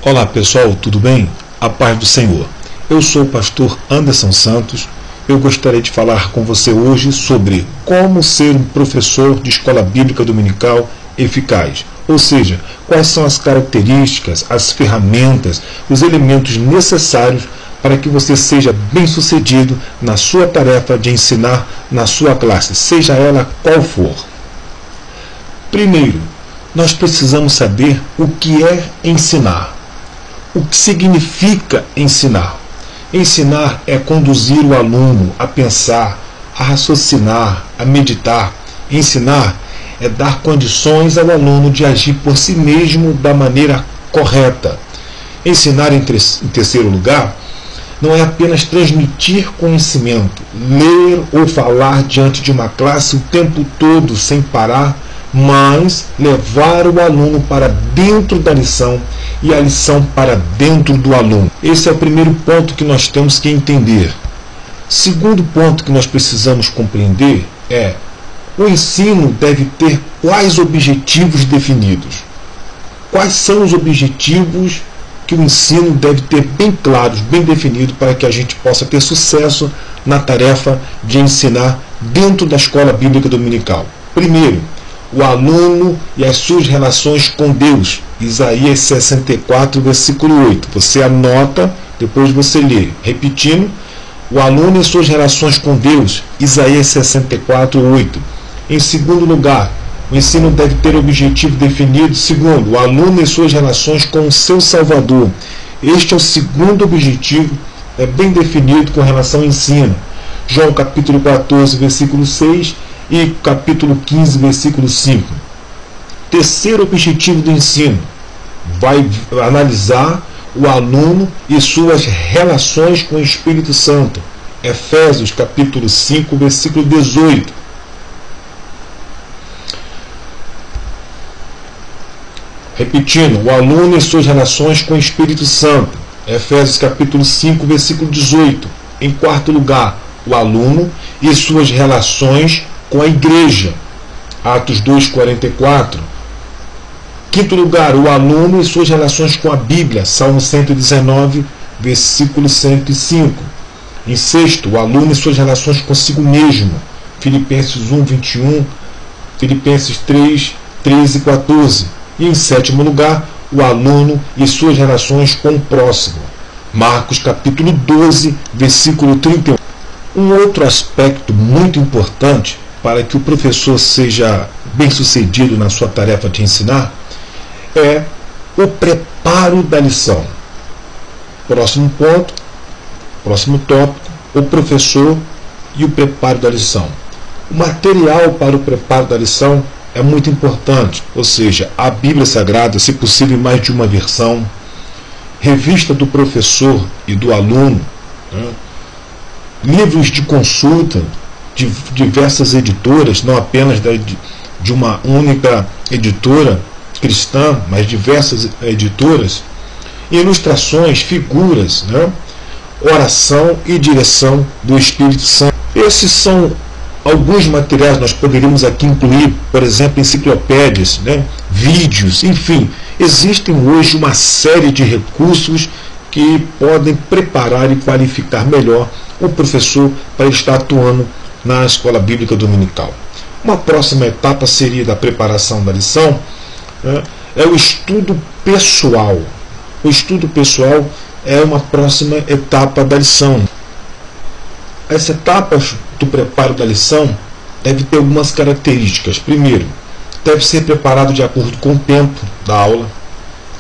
Olá pessoal, tudo bem? A paz do Senhor. Eu sou o pastor Anderson Santos. Eu gostaria de falar com você hoje sobre como ser um professor de escola bíblica dominical eficaz. Ou seja, quais são as características, as ferramentas, os elementos necessários para que você seja bem-sucedido na sua tarefa de ensinar na sua classe, seja ela qual for. Primeiro, nós precisamos saber o que é ensinar. O que significa ensinar? Ensinar é conduzir o aluno a pensar, a raciocinar, a meditar. Ensinar é dar condições ao aluno de agir por si mesmo da maneira correta. Ensinar, em terceiro lugar, não é apenas transmitir conhecimento, ler ou falar diante de uma classe o tempo todo sem parar, mas levar o aluno para dentro da lição e a lição para dentro do aluno. Esse é o primeiro ponto que nós temos que entender. Segundo ponto que nós precisamos compreender é: o ensino deve ter quais objetivos definidos? Quais são os objetivos que o ensino deve ter bem claros, bem definidos, para que a gente possa ter sucesso na tarefa de ensinar dentro da escola bíblica dominical? Primeiro, o aluno e as suas relações com Deus. Isaías 64, versículo 8. Você anota, depois você lê. Repetindo, o aluno e suas relações com Deus. Isaías 64, 8. Em segundo lugar, o ensino deve ter objetivo definido. Segundo, o aluno e suas relações com o seu Salvador. Este é o segundo objetivo, é bem definido com relação ao ensino. João capítulo 14, versículo 6 e capítulo 15, versículo 5. Terceiro objetivo do ensino, vai analisar o aluno e suas relações com o Espírito Santo. Efésios capítulo 5, versículo 18. Repetindo, o aluno e suas relações com o Espírito Santo. Efésios capítulo 5, versículo 18. Em quarto lugar, o aluno e suas relações com a igreja. Atos 2, 44. Quinto lugar, o aluno e suas relações com a Bíblia. Salmo 119, versículo 105. Em sexto, o aluno e suas relações consigo mesmo. Filipenses 1, 21. Filipenses 3, 13 e 14. E em sétimo lugar, o aluno e suas relações com o próximo. Marcos capítulo 12, versículo 31. Um outro aspecto muito importante para que o professor seja bem-sucedido na sua tarefa de ensinar é o preparo da lição. Próximo ponto, próximo tópico, o professor e o preparo da lição. O material para o preparo da lição é muito importante, ou seja, a Bíblia Sagrada, se possível em mais de uma versão, revista do professor e do aluno, livros de consulta de diversas editoras, não apenas de uma única editora cristã, mas diversas editoras, ilustrações, figuras, oração e direção do Espírito Santo. Esses são alguns materiais. Nós poderíamos aqui incluir, por exemplo, enciclopédias, vídeos, enfim. Existem hoje uma série de recursos que podem preparar e qualificar melhor o professor para estar atuando na escola bíblica dominical. Uma próxima etapa seria da preparação da lição, é o estudo pessoal. O estudo pessoal é uma próxima etapa da lição. As etapas do preparo da lição deve ter algumas características. Primeiro, deve ser preparado de acordo com o tempo da aula,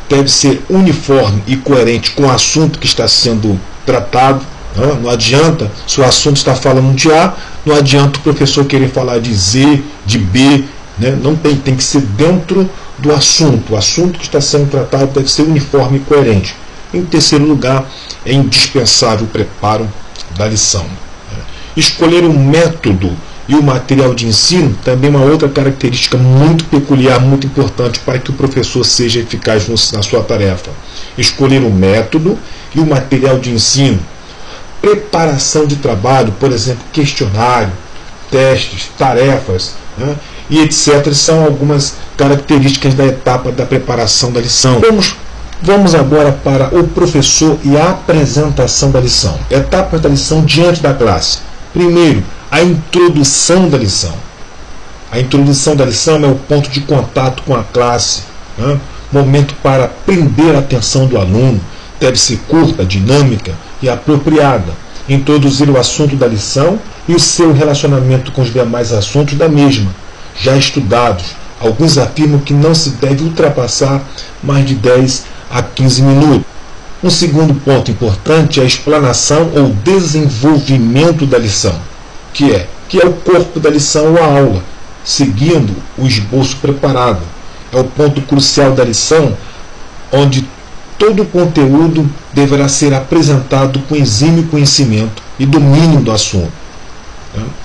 deve ser uniforme e coerente com o assunto que está sendo tratado. Não adianta, se o assunto está falando de A, não adianta o professor querer falar de Z, de B, não tem que ser dentro do assunto. O assunto que está sendo tratado deve ser uniforme e coerente. Em terceiro lugar, é indispensável o preparo da lição. Escolher um método e o material de ensino também é uma outra característica muito peculiar, muito importante para que o professor seja eficaz na sua tarefa. Escolher um método e o material de ensino. Preparação de trabalho, por exemplo, questionário, testes, tarefas, e etc. São algumas características da etapa da preparação da lição. Vamos Vamos agora para o professor e a apresentação da lição. Etapas da lição diante da classe. Primeiro, a introdução da lição. A introdução da lição é o ponto de contato com a classe, né? Momento para prender a atenção do aluno. Deve ser curta, dinâmica e apropriada. Introduzir o assunto da lição e o seu relacionamento com os demais assuntos da mesma, já estudados. Alguns afirmam que não se deve ultrapassar mais de 10 a 15 minutos. Um segundo ponto importante é a explanação ou desenvolvimento da lição, que é o corpo da lição ou a aula, seguindo o esboço preparado. É o ponto crucial da lição, onde todo o conteúdo deverá ser apresentado com exímio conhecimento e domínio do assunto.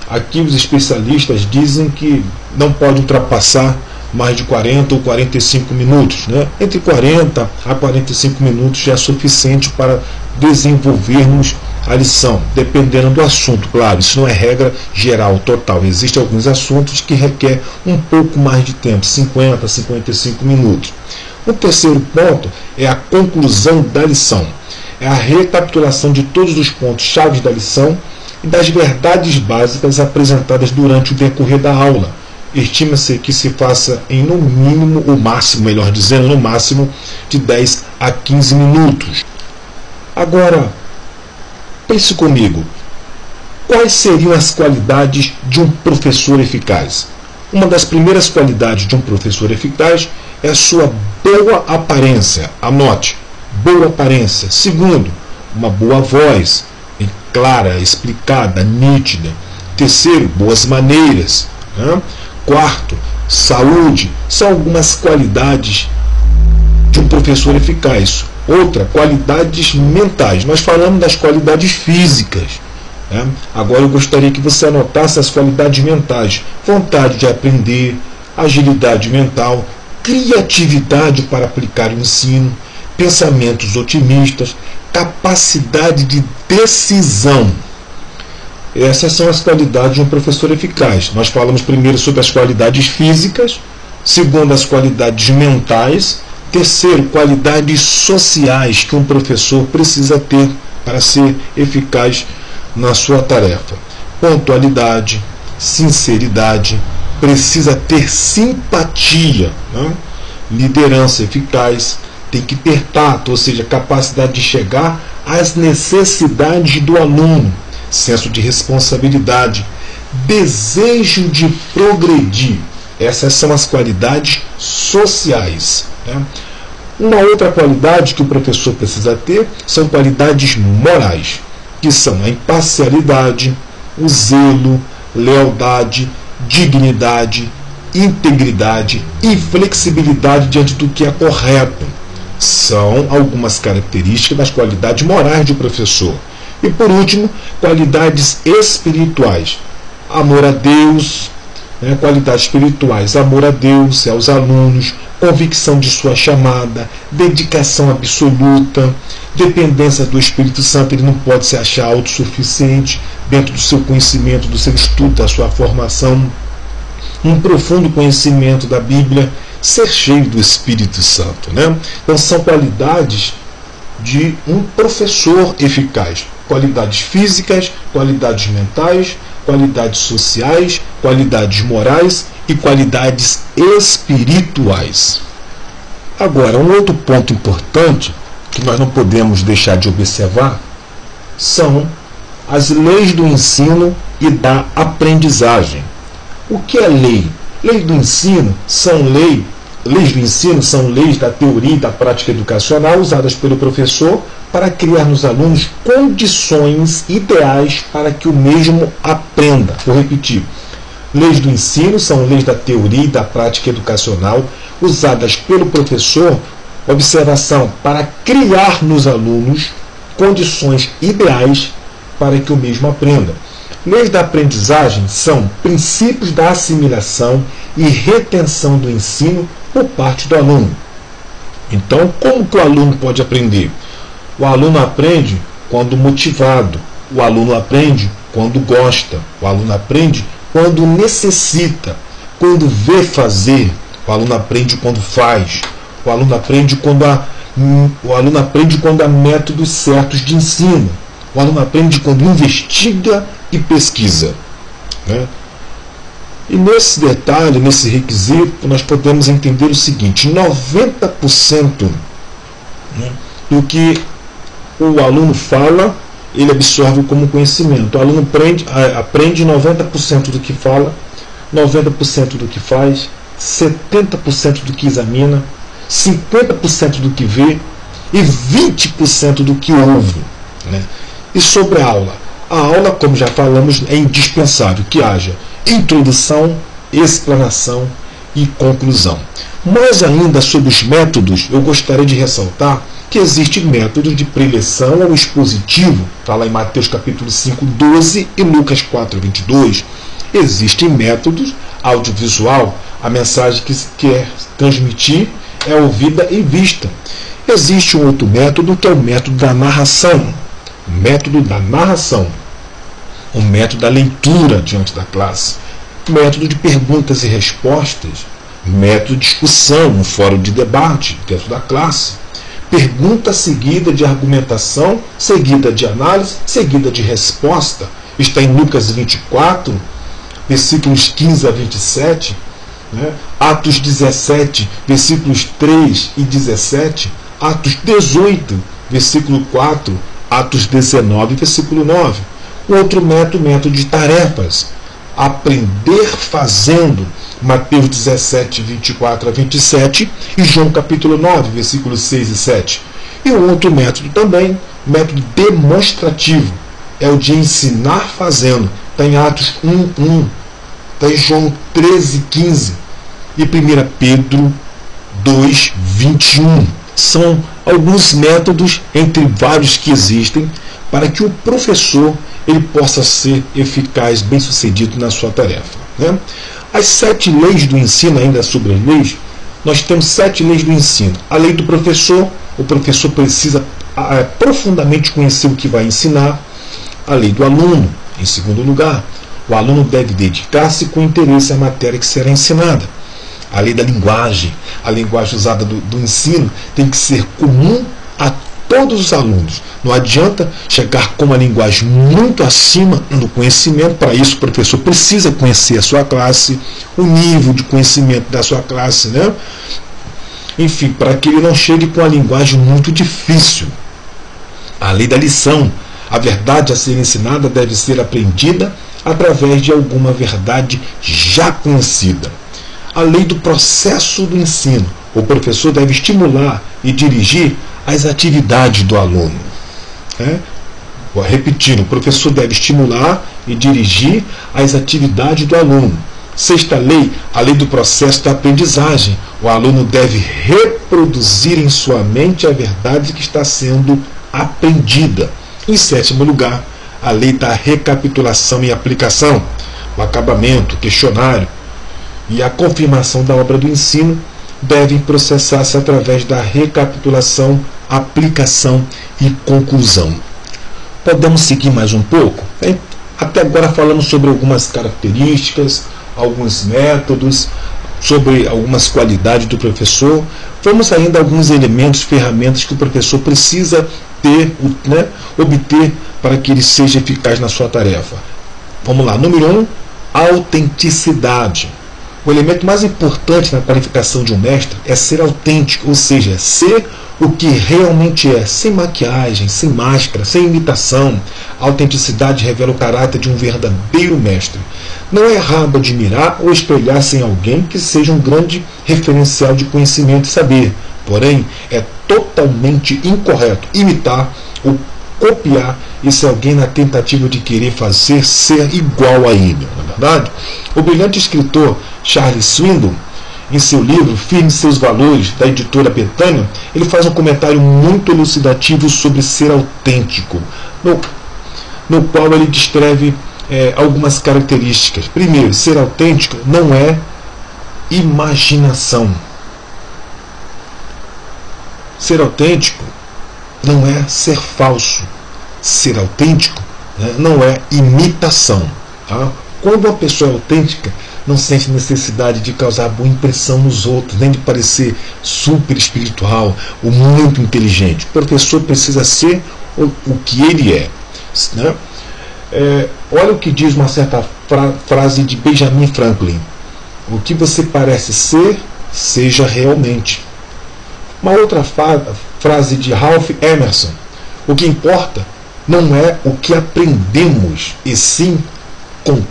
Aqui os especialistas dizem que não pode ultrapassar mais de 40 ou 45 minutos. Entre 40 a 45 minutos já é suficiente para desenvolvermos a lição, dependendo do assunto, claro. Isso não é regra geral, total. Existem alguns assuntos que requer um pouco mais de tempo, 50 a 55 minutos. O terceiro ponto é a conclusão da lição. É a recapitulação de todos os pontos-chave da lição e das verdades básicas apresentadas durante o decorrer da aula. Estima-se que se faça em no mínimo, ou máximo, melhor dizendo, no máximo de 10 a 15 minutos. Agora, pense comigo, quais seriam as qualidades de um professor eficaz? Uma das primeiras qualidades de um professor eficaz é a sua boa aparência. Anote, boa aparência. Segundo, uma boa voz, clara, explicada, nítida. Terceiro, boas maneiras. Quarto, saúde. São algumas qualidades de um professor eficaz. Outra, qualidades mentais. Nós falamos das qualidades físicas. Agora eu gostaria que você anotasse as qualidades mentais. Vontade de aprender, agilidade mental, criatividade para aplicar o ensino, pensamentos otimistas, capacidade de decisão. Essas são as qualidades de um professor eficaz. Nós falamos primeiro sobre as qualidades físicas, segundo, as qualidades mentais, terceiro, qualidades sociais que um professor precisa ter para ser eficaz na sua tarefa. Pontualidade, sinceridade, precisa ter simpatia, liderança eficaz, tem que ter tato, ou seja, capacidade de chegar às necessidades do aluno, senso de responsabilidade, desejo de progredir. Essas são as qualidades sociais. Uma outra qualidade que o professor precisa ter são qualidades morais, que são a imparcialidade, o zelo, lealdade, dignidade, integridade e flexibilidade diante do que é correto. São algumas características das qualidades morais do professor. E por último, qualidades espirituais. Amor a Deus, qualidades espirituais, amor a Deus e aos alunos, convicção de sua chamada, dedicação absoluta, dependência do Espírito Santo. Ele não pode se achar autossuficiente dentro do seu conhecimento, do seu estudo, da sua formação. Um profundo conhecimento da Bíblia, ser cheio do Espírito Santo. Então são qualidades de um professor eficaz. Qualidades físicas, qualidades mentais, qualidades sociais, qualidades morais e qualidades espirituais. Agora, um outro ponto importante que nós não podemos deixar de observar são as leis do ensino e da aprendizagem. O que é lei? Leis do ensino são leis da teoria e da prática educacional usadas pelo professor para criar nos alunos condições ideais para que o mesmo aprenda. Vou repetir. Leis do ensino são leis da teoria e da prática educacional usadas pelo professor, observação, para criar nos alunos condições ideais para que o mesmo aprenda. Leis da aprendizagem são princípios da assimilação e retenção do ensino por parte do aluno. Então, como que o aluno pode aprender? O aluno aprende quando motivado, o aluno aprende quando gosta, o aluno aprende quando necessita, quando vê fazer, o aluno aprende quando faz, o aluno aprende quando a O aluno aprende quando há métodos certos de ensino. O aluno aprende quando investiga e pesquisa, né? E nesse detalhe, nesse requisito, nós podemos entender o seguinte: 90%, né, do que o aluno fala, ele absorve como conhecimento. O aluno aprende 90% do que fala, 90% do que faz, 70% do que examina, 50% do que vê e 20% do que ouve, né? E sobre a aula, como já falamos, é indispensável que haja introdução, explanação e conclusão. Mais ainda sobre os métodos, eu gostaria de ressaltar que existe métodos de preleção ou expositivo, está lá em Mateus capítulo 5, 12 e Lucas 4, 22. Existem métodos audiovisual, a mensagem que se quer transmitir é ouvida e vista. Existe um outro método que é o método da narração. O método da narração. O método da leitura diante da classe. Método de perguntas e respostas. Método de discussão, um fórum de debate dentro da classe. Pergunta seguida de argumentação, seguida de análise, seguida de resposta. Está em Lucas 24, versículos 15 a 27. Né? Atos 17, versículos 3 e 17. Atos 18, versículo 4. Atos 19, versículo 9. O outro método de tarefas. Aprender fazendo. Mateus 17, 24 a 27 e João capítulo 9, versículos 6 e 7. E o outro método também, método demonstrativo, é o de ensinar fazendo. Está em Atos 1, 1, está em João 13, 15 e 1 Pedro 2, 21. São alguns métodos, entre vários que existem, para que o professor ele possa ser eficaz, bem-sucedido na sua tarefa, né? As 7 leis do ensino, ainda sobre as leis, nós temos 7 leis do ensino. A lei do professor, o professor precisa profundamente conhecer o que vai ensinar. A lei do aluno, em segundo lugar, o aluno deve dedicar-se com interesse à matéria que será ensinada. A lei da linguagem, a linguagem usada do ensino tem que ser comum a todos os alunos. Não adianta chegar com uma linguagem muito acima no conhecimento. Para isso, o professor precisa conhecer a sua classe, o nível de conhecimento da sua classe, né? Enfim, para que ele não chegue com uma linguagem muito difícil. A lei da lição. A verdade a ser ensinada deve ser aprendida através de alguma verdade já conhecida. A lei do processo do ensino. O professor deve estimular e dirigir as atividades do aluno. Repetindo, o professor deve estimular e dirigir as atividades do aluno. Sexta lei, a lei do processo da aprendizagem. O aluno deve reproduzir em sua mente a verdade que está sendo aprendida. Em sétimo lugar, a lei da recapitulação e aplicação. O acabamento, o questionário e a confirmação da obra do ensino devem processar-se através da recapitulação, aplicação e conclusão. Podemos seguir mais um pouco? Até agora falamos sobre algumas características, alguns métodos, sobre algumas qualidades do professor. Vamos ainda a alguns elementos, ferramentas que o professor precisa ter, obter para que ele seja eficaz na sua tarefa. Vamos lá. Número 1, autenticidade. O elemento mais importante na qualificação de um mestre é ser autêntico, ou seja, ser o que realmente é, sem maquiagem, sem máscara, sem imitação. A autenticidade revela o caráter de um verdadeiro mestre. Não é errado admirar ou espelhar-se em alguém que seja um grande referencial de conhecimento e saber. Porém, é totalmente incorreto imitar ou copiar esse alguém na tentativa de querer fazer ser igual a ele, não é verdade? O brilhante escritor Charles Swindoll, em seu livro Firme Seus Valores, da editora Betânia, ele faz um comentário muito elucidativo sobre ser autêntico, no qual ele descreve algumas características. Primeiro, ser autêntico não é imaginação. Ser autêntico não é ser falso. Ser autêntico, não é imitação. Tá? Quando uma pessoa é autêntica, não sente necessidade de causar boa impressão nos outros, nem de parecer super espiritual ou muito inteligente. O professor precisa ser o que ele é, né? Olha o que diz uma certa frase de Benjamin Franklin: o que você parece ser, seja realmente. Uma outra frase de Ralph Emerson: o que importa não é o que aprendemos, e sim com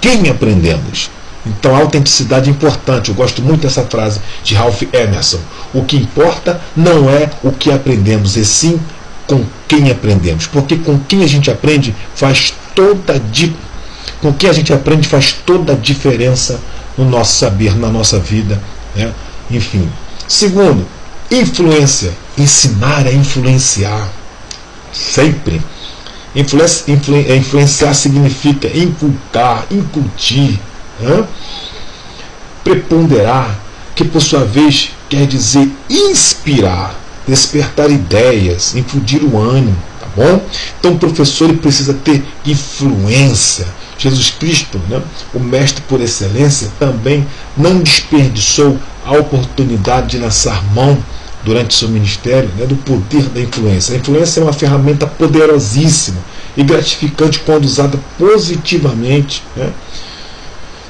quem aprendemos. Então a autenticidade é importante. Eu gosto muito dessa frase de Ralph Emerson: o que importa não é o que aprendemos, e sim com quem aprendemos. Porque com quem a gente aprende faz toda a diferença no nosso saber, na nossa vida, né? Enfim. Segundo, influência. Ensinar é influenciar. Sempre. Influenciar significa inculcar, incutir, né? Preponderar, que por sua vez quer dizer inspirar, despertar ideias, infundir o ânimo, tá bom? Então o professor ele precisa ter influência. Jesus Cristo, né, o mestre por excelência, também não desperdiçou a oportunidade de lançar mão durante seu ministério, né, do poder da influência. A influência é uma ferramenta poderosíssima e gratificante quando usada positivamente, né?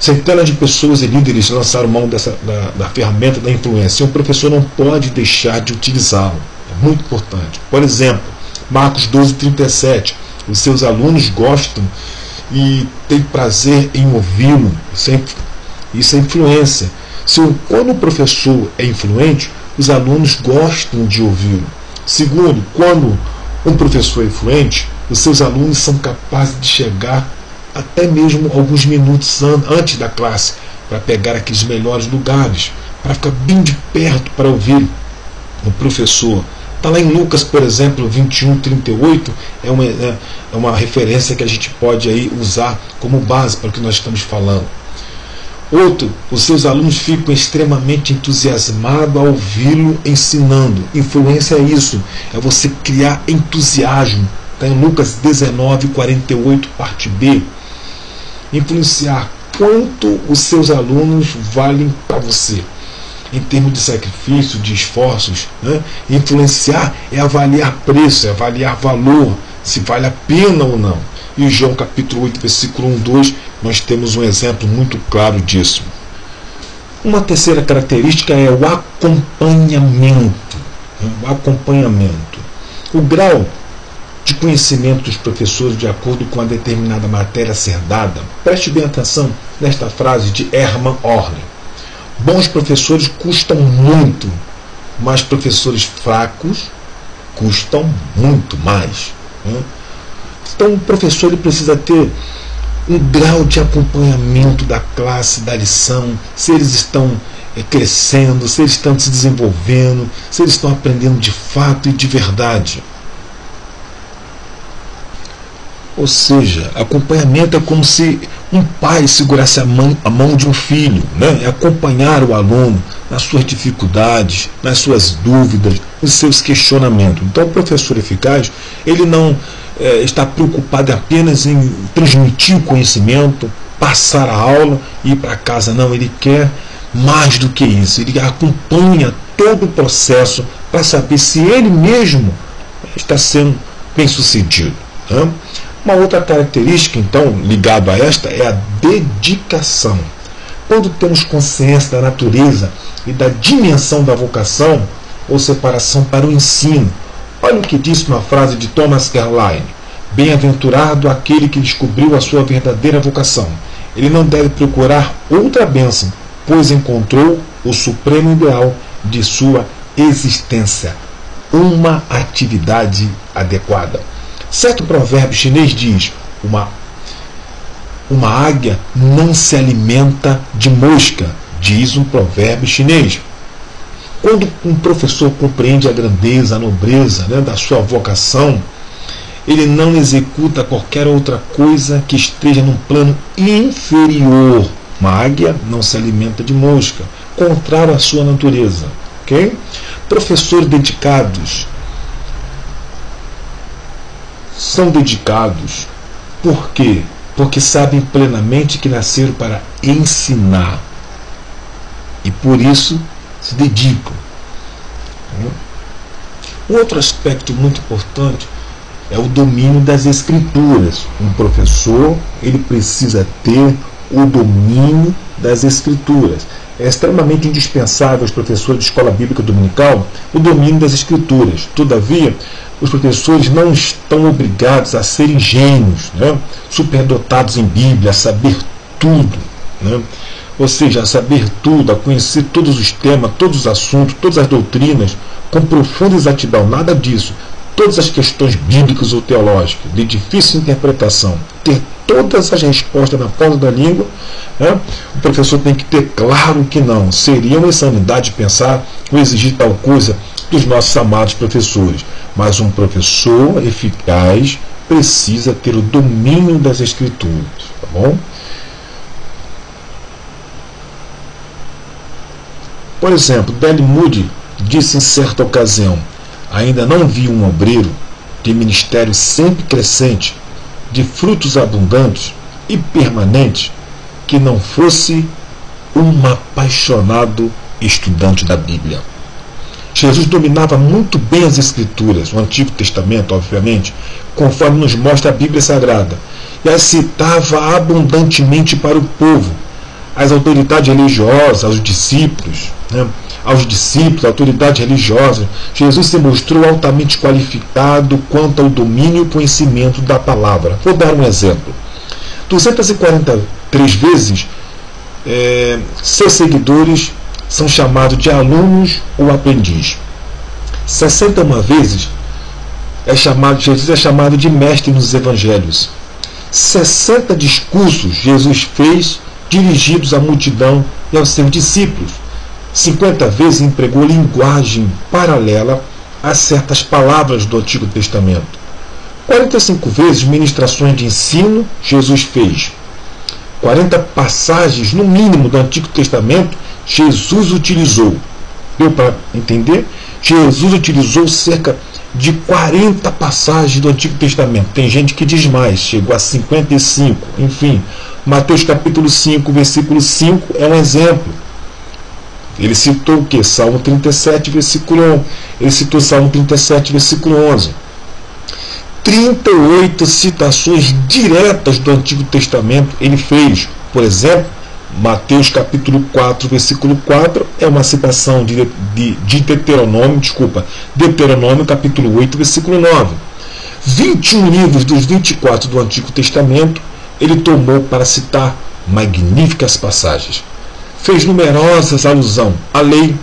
Centenas de pessoas e líderes lançaram mão da ferramenta da influência, e um professor não pode deixar de utilizá-la. É muito importante. Por exemplo, Marcos 12:37, os seus alunos gostam e têm prazer em ouvi-lo. Isso é influência. Quando o professor é influente, os alunos gostam de ouvi-lo. Segundo, quando um professor é influente, os seus alunos são capazes de chegar até mesmo alguns minutos antes da classe, para pegar aqueles melhores lugares, para ficar bem de perto para ouvir o professor. Está lá em Lucas, por exemplo, 21:38, é uma referência que a gente pode aí usar como base para o que nós estamos falando. Outro, os seus alunos ficam extremamente entusiasmados ao ouvi-lo ensinando. Influência é isso, é você criar entusiasmo. Está em Lucas 19:48, parte B. Influenciar quanto os seus alunos valem para você, em termos de sacrifício, de esforços, né? Influenciar é avaliar preço, é avaliar valor, se vale a pena ou não. E em João capítulo 8, versículo 1-2, nós temos um exemplo muito claro disso. Uma terceira característica é o acompanhamento. O acompanhamento. O grau de conhecimento dos professores de acordo com a determinada matéria a ser dada. Preste bem atenção nesta frase de Hermann Orne: bons professores custam muito, mas professores fracos custam muito mais, né? Então o professor ele precisa ter um grau de acompanhamento da classe, da lição, se eles estão crescendo, se eles estão se desenvolvendo, se eles estão aprendendo de fato e de verdade. Ou seja, acompanhamento é como se um pai segurasse a mão de um filho, né? É acompanhar o aluno nas suas dificuldades, nas suas dúvidas, nos seus questionamentos. Então o professor eficaz, ele não está preocupado apenas em transmitir o conhecimento, passar a aula e ir para casa. Não, ele quer mais do que isso. Ele acompanha todo o processo para saber se ele mesmo está sendo bem sucedido, né? Uma outra característica, então, ligada a esta, é a dedicação. Quando temos consciência da natureza e da dimensão da vocação ou separação para o ensino, olha o que disse uma frase de Thomas Erline: bem-aventurado aquele que descobriu a sua verdadeira vocação. Ele não deve procurar outra bênção, pois encontrou o supremo ideal de sua existência, uma atividade adequada. Certo provérbio chinês diz: uma águia não se alimenta de mosca, diz um provérbio chinês. Quando um professor compreende a grandeza, a nobreza, né, da sua vocação, ele não executa qualquer outra coisa que esteja num plano inferior. Uma águia não se alimenta de mosca, contrário à sua natureza. Okay? Professores dedicados são dedicados. Por quê? porque sabem plenamente que nasceram para ensinar e por isso se dedicam. Um outro aspecto muito importante é o domínio das escrituras. Um professor, ele precisa ter o domínio das escrituras. É extremamente indispensável aos professores de escola bíblica dominical o domínio das escrituras. Todavia, os professores não estão obrigados a serem gênios, superdotados em Bíblia, a saber tudo, ou seja, a saber tudo, a conhecer todos os temas, todos os assuntos, todas as doutrinas, com profunda exatidão, nada disso. Todas as questões bíblicas ou teológicas, de difícil interpretação, ter todas as respostas na ponta da língua, o professor tem que ter claro que não. Seria uma insanidade pensar ou exigir tal coisa dos nossos amados professores. Mas um professor eficaz precisa ter o domínio das Escrituras. Tá bom? Por exemplo, D.L. Moody disse em certa ocasião: ainda não vi um obreiro de ministério sempre crescente, de frutos abundantes e permanentes, que não fosse um apaixonado estudante da Bíblia. Jesus dominava muito bem as Escrituras, o Antigo Testamento, obviamente, conforme nos mostra a Bíblia Sagrada, e as citava abundantemente para o povo, às autoridades religiosas, aos discípulos, à autoridade religiosa. Jesus se mostrou altamente qualificado quanto ao domínio e conhecimento da palavra. Vou dar um exemplo. 243 vezes seus seguidores são chamados de alunos ou aprendiz. 61 vezes Jesus é chamado de mestre nos evangelhos. 60 discursos Jesus fez dirigidos à multidão e aos seus discípulos. 50 vezes empregou linguagem paralela a certas palavras do Antigo Testamento. 45 vezes ministrações de ensino Jesus fez. 40 passagens, no mínimo, do Antigo Testamento Jesus utilizou. Deu para entender? Jesus utilizou cerca de 40 passagens do Antigo Testamento. Tem gente que diz mais, chegou a 55. Enfim, Mateus capítulo 5, versículo 5 é um exemplo. Ele citou o que? Salmo 37, versículo 1. Ele citou Salmo 37, versículo 11. 38 citações diretas do Antigo Testamento ele fez. Por exemplo, Mateus capítulo 4, versículo 4 é uma citação de Deuteronômio capítulo 8, versículo 9. 21 livros dos 24 do Antigo Testamento ele tomou para citar magníficas passagens. Fez numerosas alusões à lei,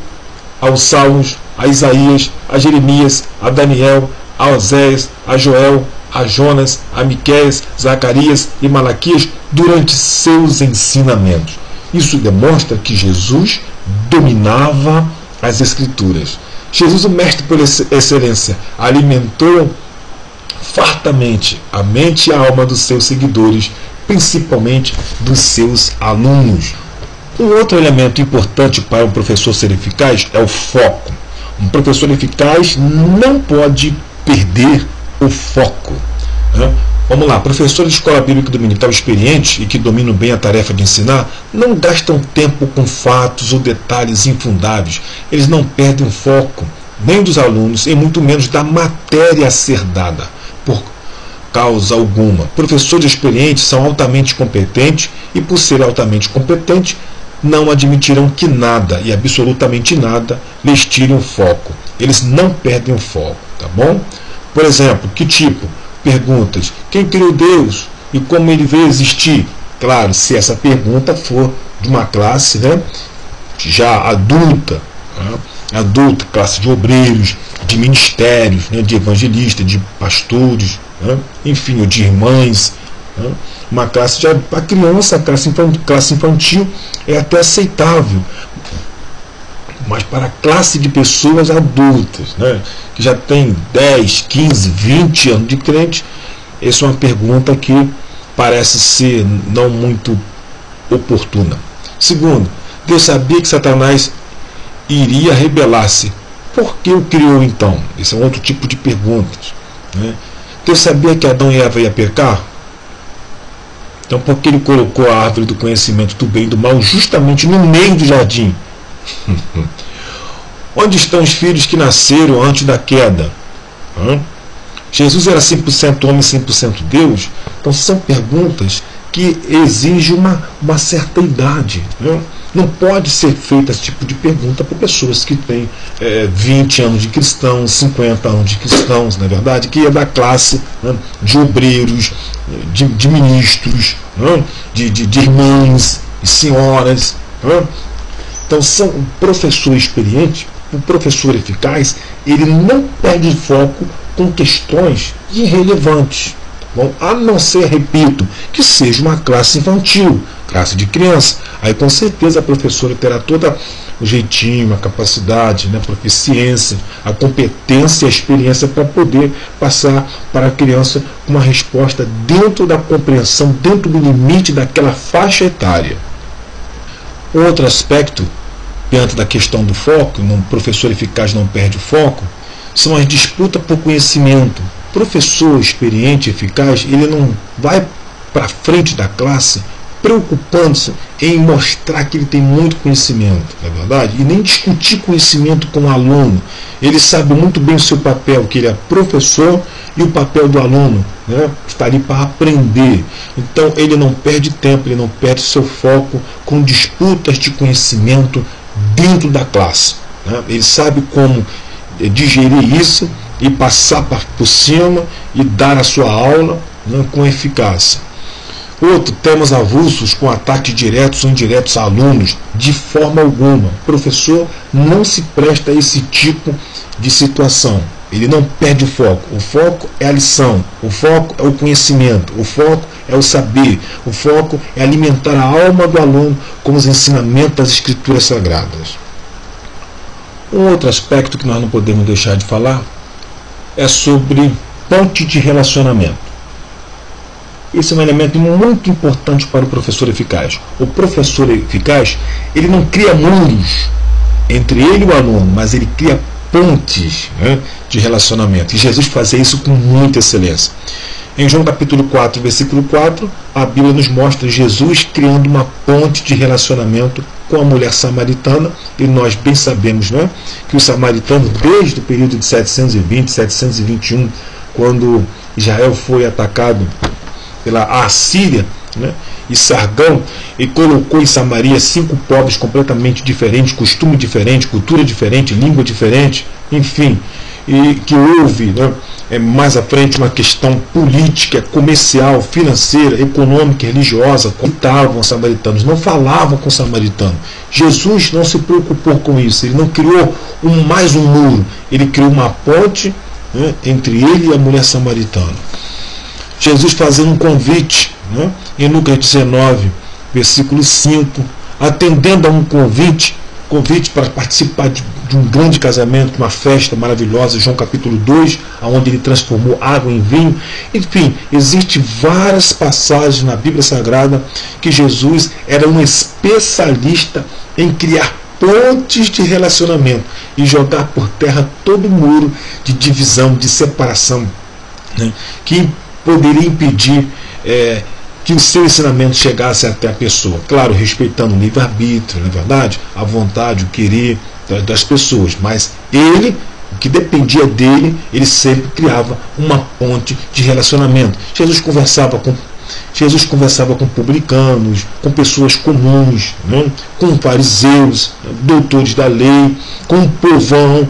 aos Salmos, a Isaías, a Jeremias, a Daniel, a Oséias, a Joel, a Jonas, a Miqueias, Zacarias e Malaquias durante seus ensinamentos. Isso demonstra que Jesus dominava as Escrituras. Jesus, o mestre por excelência, alimentou fartamente a mente e a alma dos seus seguidores, principalmente dos seus alunos. Um outro elemento importante para um professor ser eficaz é o foco. Um professor eficaz não pode perder o foco. Vamos lá, professores de escola bíblica dominical experientes e que dominam bem a tarefa de ensinar não gastam tempo com fatos ou detalhes infundáveis. Eles não perdem o foco, nem dos alunos, e muito menos da matéria a ser dada, por causa alguma. Professores experientes são altamente competentes e, por ser altamente competentes, não admitirão que nada e absolutamente nada lhes tire o foco. Eles não perdem o foco, tá bom? Por exemplo, que tipo? Perguntas: quem criou Deus e como ele veio existir? Claro, se essa pergunta for de uma classe já adulta, classe de obreiros, de ministérios, de evangelistas, de pastores, enfim, ou de irmãs. Uma classe para criança, a classe infantil é até aceitável, mas para a classe de pessoas adultas, que já tem 10, 15, 20 anos de crente, essa é uma pergunta que parece ser não muito oportuna. Segundo, Deus sabia que Satanás iria rebelar-se. Por que o criou então? Esse é um outro tipo de perguntas. Deus sabia que Adão e Eva iam pecar? Então, por que ele colocou a árvore do conhecimento do bem e do mal justamente no meio do jardim? Onde estão os filhos que nasceram antes da queda? Jesus era 100% homem, 100% Deus? Então são perguntas que exigem uma certa idade. Não pode ser feita esse tipo de pergunta para pessoas que têm 20 anos de cristãos, 50 anos de cristãos, na verdade, que é da classe de obreiros, de ministros, de irmãs e senhoras. Então, um professor experiente, um professor eficaz, ele não perde foco com questões irrelevantes. Bom, a não ser, repito, que seja uma classe infantil, classe de criança. Aí com certeza a professora terá todo o jeitinho, a capacidade, a proficiência, a competência e a experiência para poder passar para a criança uma resposta dentro da compreensão, dentro do limite daquela faixa etária. Outro aspecto, diante da questão do foco, um professor eficaz não perde o foco, são as disputas por conhecimento. Professor experiente, eficaz, ele não vai para frente da classe preocupando-se em mostrar que ele tem muito conhecimento, não é verdade? E nem discutir conhecimento com o aluno. Ele sabe muito bem o seu papel, que ele é professor, e o papel do aluno, está ali para aprender. Então ele não perde tempo, ele não perde seu foco com disputas de conhecimento dentro da classe. Ele sabe como digerir isso e passar por cima e dar a sua aula com eficácia. Outro, temas avulsos com ataques diretos ou indiretos a alunos, de forma alguma. O professor não se presta a esse tipo de situação. Ele não perde o foco. O foco é a lição, o foco é o conhecimento, o foco é o saber, o foco é alimentar a alma do aluno com os ensinamentos das Escrituras Sagradas. Um outro aspecto que nós não podemos deixar de falar é sobre ponte de relacionamento. Esse é um elemento muito importante para o professor eficaz. O professor eficaz, ele não cria muros entre ele e o aluno, mas ele cria pontes de relacionamento. E Jesus fazia isso com muita excelência. Em João capítulo 4, versículo 4, a Bíblia nos mostra Jesus criando uma ponte de relacionamento com a mulher samaritana, e nós bem sabemos que os samaritanos, desde o período de 720, 721, quando Israel foi atacado pela Assíria, e Sargão, e colocou em Samaria 5 povos completamente diferentes, costume diferente, cultura diferente, língua diferente, enfim, e que houve mais à frente uma questão política, comercial, financeira, econômica, religiosa. Contavam os samaritanos, não falavam com o samaritano. Jesus não se preocupou com isso, ele não criou mais um muro, ele criou uma ponte entre ele e a mulher samaritana. Jesus fazendo um convite, em Lucas 19, versículo 5, atendendo a um convite para participar de um grande casamento, uma festa maravilhosa, João capítulo 2, onde ele transformou água em vinho. Enfim, existem várias passagens na Bíblia Sagrada que Jesus era um especialista em criar pontes de relacionamento e jogar por terra todo o muro de divisão, de separação, que poderia impedir que o seu ensinamento chegasse até a pessoa. Claro, respeitando o livre-arbítrio, na verdade, a vontade, o querer das pessoas. Mas ele, o que dependia dele, ele sempre criava uma ponte de relacionamento. Jesus conversava com publicanos, com pessoas comuns, com fariseus, doutores da lei, com o povão,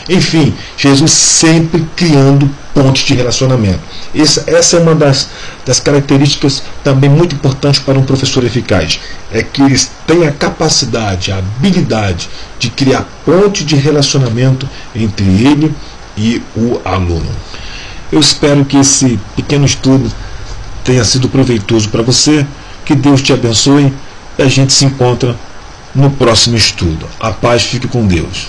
enfim, Jesus sempre criando pontes de relacionamento. Essa é uma das características também muito importantes para um professor eficaz, é que eles têm a capacidade, a habilidade de criar ponte de relacionamento entre ele e o aluno. Eu espero que esse pequeno estudo tenha sido proveitoso para você, que Deus te abençoe e a gente se encontra no próximo estudo. A paz, fique com Deus.